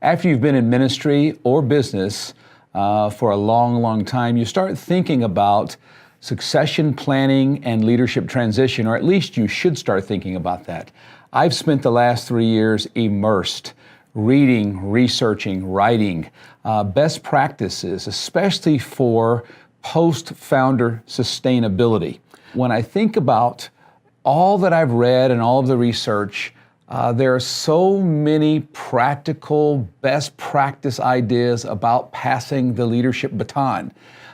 After you've been in ministry or business for a long, long time, you start thinking about succession planning and leadership transition, or at least you should start thinking about that. I've spent the last 3 years immersed, reading, researching, writing, best practices, especially for post-founder sustainability. When I think about all that I've read and all of the research, there are so many practical best practice ideas about passing the leadership baton.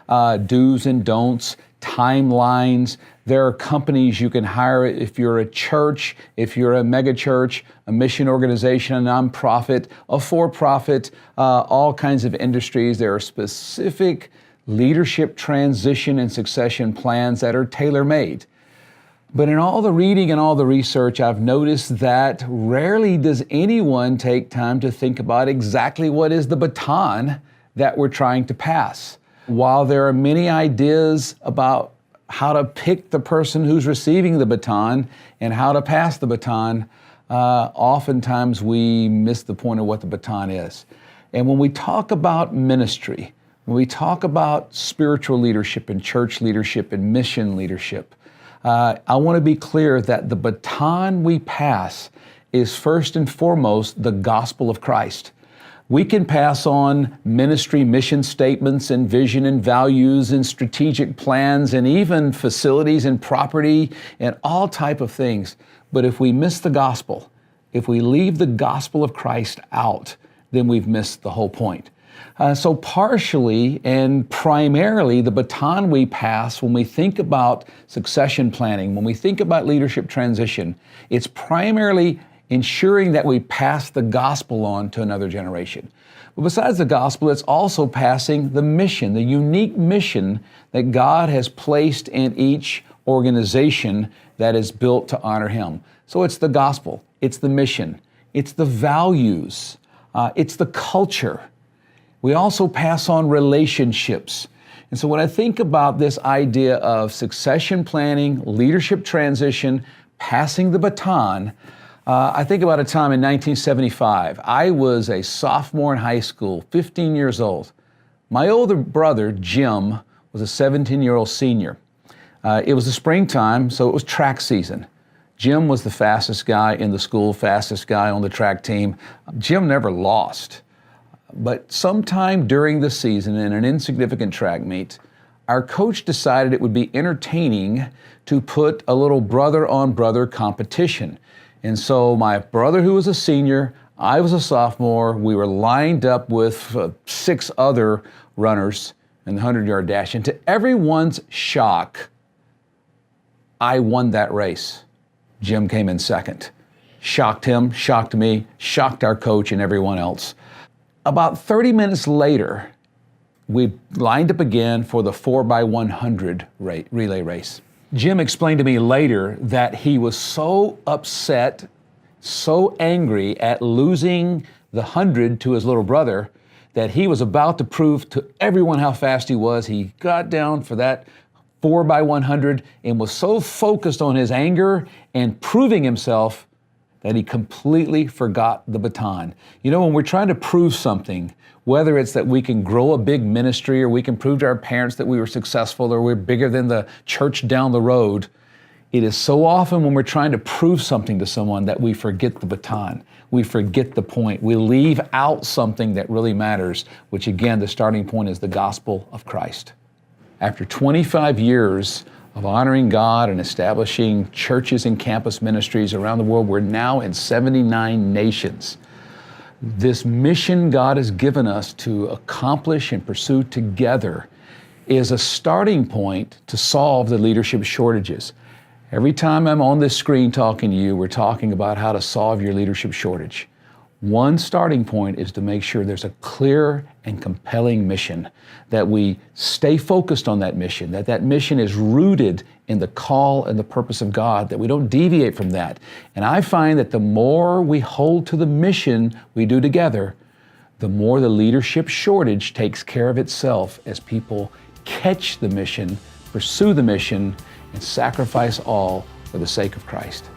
Do's and don'ts, timelines. There are companies you can hire if you're a church, if you're a mega church, a mission organization, a nonprofit, a for-profit, all kinds of industries. There are specific leadership transition and succession plans that are tailor-made. But in all the reading and all the research, I've noticed that rarely does anyone take time to think about exactly what is the baton that we're trying to pass. While there are many ideas about how to pick the person who's receiving the baton and how to pass the baton, oftentimes we miss the point of what the baton is. And when we talk about ministry, when we talk about spiritual leadership and church leadership and mission leadership, I want to be clear that the baton we pass is first and foremost the gospel of Christ. We can pass on ministry mission statements and vision and values and strategic plans and even facilities and property and all type of things. But if we miss the gospel, if we leave the gospel of Christ out, then we've missed the whole point. So partially and primarily, the baton we pass when we think about succession planning, when we think about leadership transition, it's primarily ensuring that we pass the gospel on to another generation. But besides the gospel, it's also passing the mission, the unique mission that God has placed in each organization that is built to honor Him. So it's the gospel, it's the mission, it's the values, it's the culture. We also pass on relationships. And so when I think about this idea of succession planning, leadership transition, passing the baton, I think about a time in 1975. I was a sophomore in high school, 15 years old. My older brother, Jim, was a 17-year-old senior. It was the springtime, so it was track season. Jim was the fastest guy in the school, fastest guy on the track team. Jim never lost. But sometime during the season in an insignificant track meet, our coach decided it would be entertaining to put a little brother-on-brother competition. And so my brother, who was a senior, I was a sophomore, we were lined up with 6 other runners in the 100-yard dash. And to everyone's shock, I won that race. Jim came in second. Shocked him, shocked me, shocked our coach and everyone else. About 30 minutes later, we lined up again for the 4x100 relay race. Jim explained to me later that he was so upset, so angry at losing the 100 to his little brother that he was about to prove to everyone how fast he was. He got down for that 4x100 and was so focused on his anger and proving himself that he completely forgot the baton. You know, when we're trying to prove something, whether it's that we can grow a big ministry or we can prove to our parents that we were successful or we're bigger than the church down the road, it is so often when we're trying to prove something to someone that we forget the baton. We forget the point. We leave out something that really matters, which again, the starting point is the gospel of Christ. After 25 years of honoring God and establishing churches and campus ministries around the world, we're now in 79 nations. This mission God has given us to accomplish and pursue together is a starting point to solve the leadership shortages. Every time I'm on this screen talking to you, we're talking about how to solve your leadership shortage. One starting point is to make sure there's a clear and compelling mission, that we stay focused on that mission, that mission is rooted in the call and the purpose of God, that we don't deviate from that. And I find that the more we hold to the mission we do together, the more the leadership shortage takes care of itself as people catch the mission, pursue the mission, and sacrifice all for the sake of Christ.